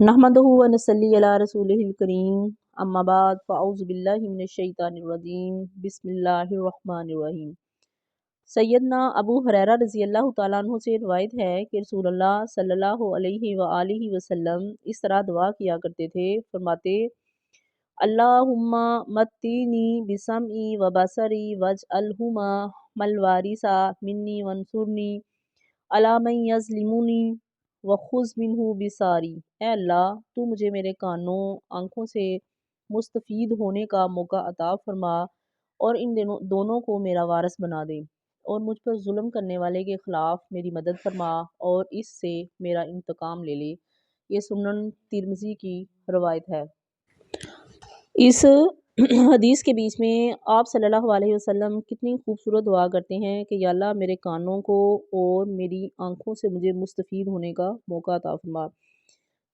नहमदुहु व नसल्ली अला रसूलिहिल करीम अम्मा बाद फ़अऊज़ु बिल्लाहि मिनश शैतानिर रजीम बिस्मिल्लाहिर रहमानिर रहीम। सैयदना अबू हुरैरा रज़ियल्लाहु ताला अन्हु से रिवायत है कि रसूलुल्लाह सल्लल्लाहु अलैहि व आलिहि वसल्लम इस तरह दुआ किया करते थे। फरमाते, अल्लाहुम्मा मत्तीनी बिसमई व बसरी वजअलहुमा मलवारिसा मिन्नी वंसुरनी अला मन यज़लिमुनी व खुज़ मिन्हु बिसारी। ए अल्लाह, तू मुझे मेरे कानों आँखों से मुस्तफ़ीद होने का मौका अता फरमा और इन दोनों को मेरा वारिस बना दे, और मुझ पर जुल्म करने वाले के ख़िलाफ़ मेरी मदद फरमा और इससे मेरा इंतकाम ले ले। ये सुनन तिर्मिज़ी की रवायत है। इस हदीस के बीच में आप सल्लल्लाहु अलैहि वसल्लम कितनी खूबसूरत दुआ करते हैं कि या अल्लाह मेरे कानों को और मेरी आँखों से मुझे मुस्तफ़ीद होने का मौका अता फरमा।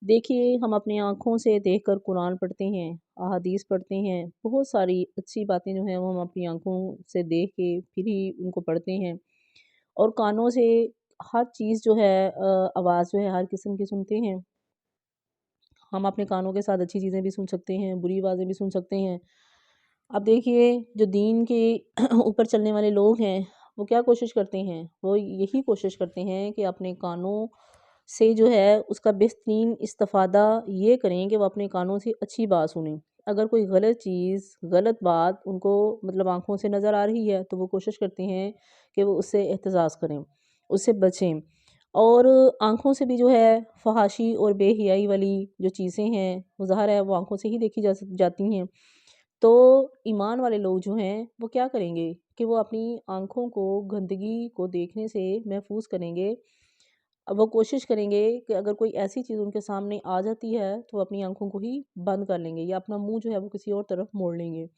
देखिए, हम अपनी आँखों से देखकर कुरान पढ़ते हैं, अहादीस पढ़ते हैं, बहुत सारी अच्छी बातें जो हैं वो हम अपनी आँखों से देख के फिर ही उनको पढ़ते हैं। और कानों से हर चीज़ जो है आवाज़ जो है हर किस्म की सुनते हैं। हम अपने कानों के साथ अच्छी चीज़ें भी सुन सकते हैं, बुरी आवाज़ें भी सुन सकते हैं। अब देखिए, जो दीन के ऊपर चलने वाले लोग हैं, वो क्या कोशिश करते हैं? वो यही कोशिश करते हैं कि अपने कानों से जो है उसका बेहतरीन इस्तिफ़ादा ये करें कि वो अपने कानों से अच्छी बात सुनें। अगर कोई गलत चीज़, गलत बात उनको मतलब आँखों से नज़र आ रही है, तो वो कोशिश करते हैं कि वो उससे एहतज़ाज़ करें, उससे बचें। और आँखों से भी जो है फ़हाशी और बेहयाई वाली जो चीज़ें हैं, वो ज़ाहिर है वो आँखों से ही देखी जाती हैं। तो ईमान वाले लोग जो हैं वो क्या करेंगे कि वो अपनी आँखों को गंदगी को देखने से महफूज़ करेंगे। अब वो कोशिश करेंगे कि अगर कोई ऐसी चीज़ उनके सामने आ जाती है तो वो अपनी आँखों को ही बंद कर लेंगे या अपना मुँह जो है वो किसी और तरफ मोड़ लेंगे।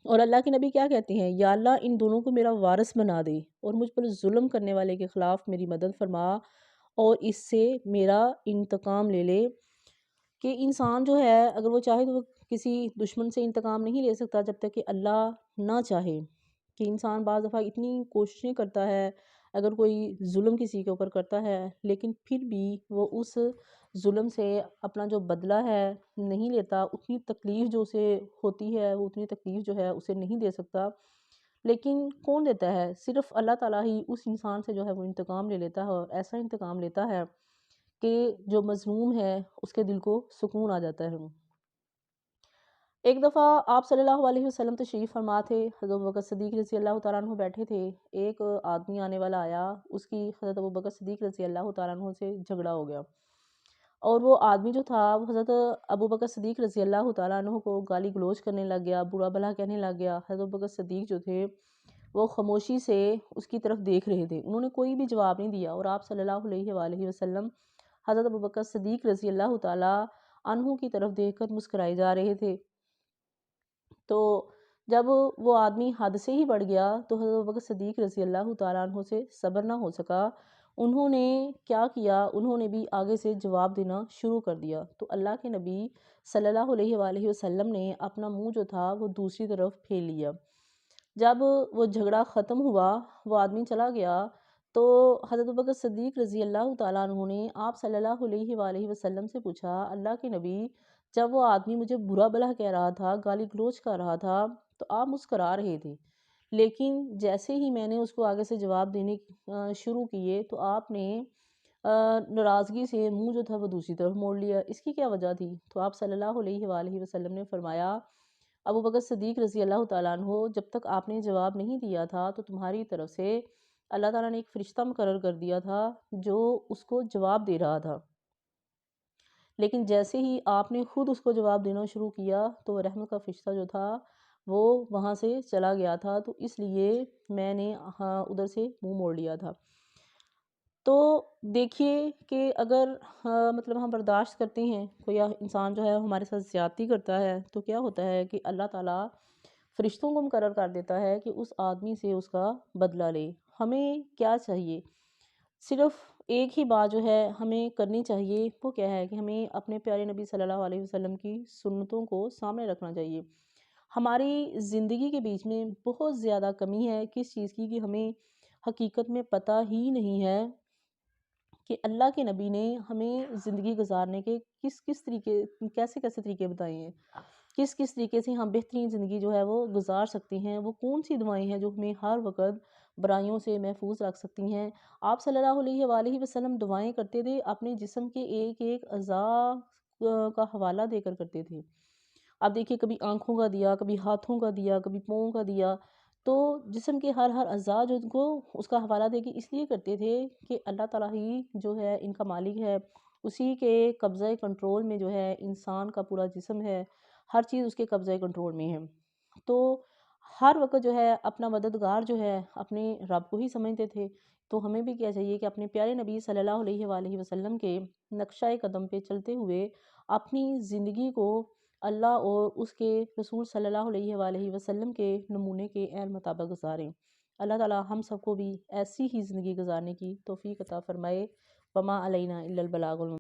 और अल्लाह के नबी क्या कहते हैं, या अल्लाह इन दोनों को मेरा वारिस बना दे और मुझ पर जुल्म करने वाले के ख़िलाफ़ मेरी मदद फरमा और इससे मेरा इंतकाम ले ले। कि इंसान जो है अगर वो चाहे तो वो किसी दुश्मन से इंतकाम नहीं ले सकता जब तक कि अल्लाह ना चाहे। कि इंसान बाज़ दफ़ा इतनी कोशिशें करता है, अगर कोई जुल्म किसी के ऊपर करता है लेकिन फिर भी वो उस जुल्म से अपना जो बदला है नहीं लेता, उतनी तकलीफ़ जो उसे होती है वो उतनी तकलीफ़ जो है उसे नहीं दे सकता। लेकिन कौन देता है? सिर्फ़ अल्लाह ताला ही उस इंसान से जो है वो इंतकाम ले लेता है, और ऐसा इंतकाम लेता है कि जो मज़लूम है उसके दिल को सुकून आ जाता है। एक दफ़ा आप सल्लल्लाहु अलैहि वसल्लम तशरीफ़ फरमा थे, हज़रत अबू बकर सिद्दीक़ रज़ी अल्लाह तआला अन्हु बैठे थे। एक आदमी आने वाला आया, उसकी हज़रत अबू बकर सिद्दीक़ रज़ी अल्लाह तआला अन्हु से झगड़ा हो गया। और वो आदमी जो था वो हज़रत अबू बकर सिद्दीक़ रज़ी अल्लाह तआला अन्हु को गाली गलौज करने लग गया, बुरा भला कहने लग गया। हज़रत अबू बकर सिद्दीक़ जो थे वो खामोशी से उसकी तरफ देख रहे थे, उन्होंने कोई भी जवाब नहीं दिया। और आप सल्लल्लाहु अलैहि वसल्लम हज़रत अबू बकर सिद्दीक़ रज़ी अल्लाह तआला अन्हु की तरफ देखकर मुस्कुराए जा रहे थे। तो जब वो आदमी हद से ही बढ़ गया तो हज़रत अबू बकर सिद्दीक़ रज़ी अल्लाह तआला अन्हु से सब्र ना हो सका। उन्होंने क्या किया, उन्होंने भी आगे से जवाब देना शुरू कर दिया। तो अल्लाह के नबी सल्लल्लाहु अलैहि वसल्लम ने अपना मुँह जो था वो दूसरी तरफ फेर लिया। जब वो झगड़ा ख़त्म हुआ, वो आदमी चला गया, तो हज़रत अबू बकर सिद्दीक़ रज़ी अल्लाह तआला अन्हु ने आप सल्लल्लाहु अलैहि वसल्लम से पूछा, अल्लाह के नबी, जब वो आदमी मुझे बुरा भला कह रहा था, गाली गलौज कर रहा था, तो आप मुस्कुरा रहे थे। लेकिन जैसे ही मैंने उसको आगे से जवाब देने शुरू किए तो आपने नाराज़गी से मुँह जो था वो दूसरी तरफ मोड़ लिया। इसकी क्या वजह थी? तो आप सल्लल्लाहु अलैहि वसल्लम ने फरमाया, अबू बकर सिद्दीक़ रज़ी अल्लाह तआला अन्हु, जब तक आपने जवाब नहीं दिया था तो तुम्हारी तरफ से अल्लाह ताला ने एक फ़रिश्ता मुकर्रर कर दिया था जो उसको जवाब दे रहा था। लेकिन जैसे ही आपने खुद उसको जवाब देना शुरू किया तो रहमत का फ़रिश्ता जो था वो वहाँ से चला गया था, तो इसलिए मैंने हाँ उधर से मुँह मोड़ लिया था। तो देखिए कि अगर मतलब हम बर्दाश्त करते हैं, कोई इंसान जो है हमारे साथ ज़्यादती करता है, तो क्या होता है कि अल्लाह ताला फ़रिश्तों को मुकर्रर कर देता है कि उस आदमी से उसका बदला ले। हमें क्या चाहिए? सिर्फ़ एक ही बात जो है हमें करनी चाहिए, वो क्या है कि हमें अपने प्यारे नबी सल्लल्लाहु अलैहि वसल्लम की सुन्नतों को सामने रखना चाहिए। हमारी ज़िंदगी के बीच में बहुत ज़्यादा कमी है किस चीज़ की, कि हमें हकीकत में पता ही नहीं है کہ اللہ کے نبی نے ہمیں زندگی گزارنے کے کس طریقے کیسے طریقے بتائے ہیں، کس طریقے سے ہم بہترین زندگی جو ہے وہ گزار سکتے ہیں، وہ کون سی دعائیں ہیں جو ہمیں ہر وقت برائیوں سے محفوظ رکھ سکتی ہیں۔ آپ صلی اللہ علیہ وآلہ وسلم دعائیں کرتے تھے اپنے جسم کے ایک ایک اعضاء کا حوالہ دے کر کرتے تھے۔ اب دیکھیے کبھی آنکھوں کا دیا، کبھی ہاتھوں کا دیا، کبھی پاؤں کا دیا، تو جسم کے ہر اعضاء جو ان کو اس کا حوالہ دے کے اس لیے کرتے تھے کہ اللہ تعالیٰ ہی جو ہے ان کا مالک ہے، اسی کے قبضہ کنٹرول میں جو ہے انسان کا پورا جسم ہے، ہر چیز اس کے قبضہ کنٹرول میں ہے۔ تو ہر وقت جو ہے اپنا مددگار جو ہے اپنے رب کو ہی سمجھتے تھے۔ تو ہمیں بھی کیا چاہیے کہ اپنے پیارے نبی صلی اللہ علیہ وآلہ وسلم کے نقشہ قدم پہ چلتے ہوئے اپنی زندگی کو اللہ اور اس کے رسول صلی اللہ علیہ وآلہ وسلم کے نمونے کے عین مطابق گزاریں۔ اللہ تعالیٰ ہم سب کو بھی ایسی ہی زندگی گزارنے کی توفیق عطا فرمائے۔ وما علینا الا البلاغ المبین۔